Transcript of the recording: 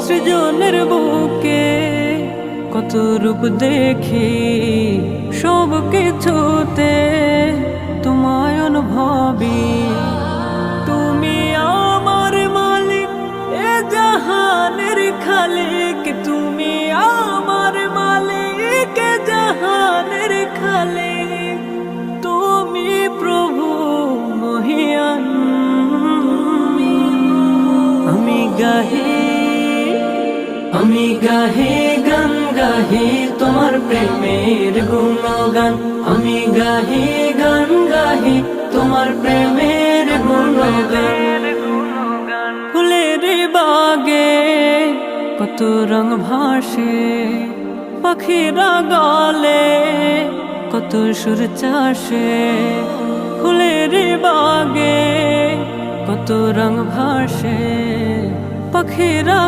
সৃজনের বুকে কত রূপ দেখি, সব কিছুতে তোমায় অনুভবী। তুমি আমার মালিক, এ জাহানের খালিক। তুমি আমার মালিক, এ জাহানের খালিক। তুমি প্রভু মহিয়ান। আমি গাহি গান গাহি তোমার প্রেমের গুণগান। আমি গাহি গান গাহি তোমার প্রেমের গুণগান। ফুলের বাগে কত রং ভাসে, পাখিরা গালে কত সুর চাষে। ফুলের বাগে কত রং ভাসে, পাখিরা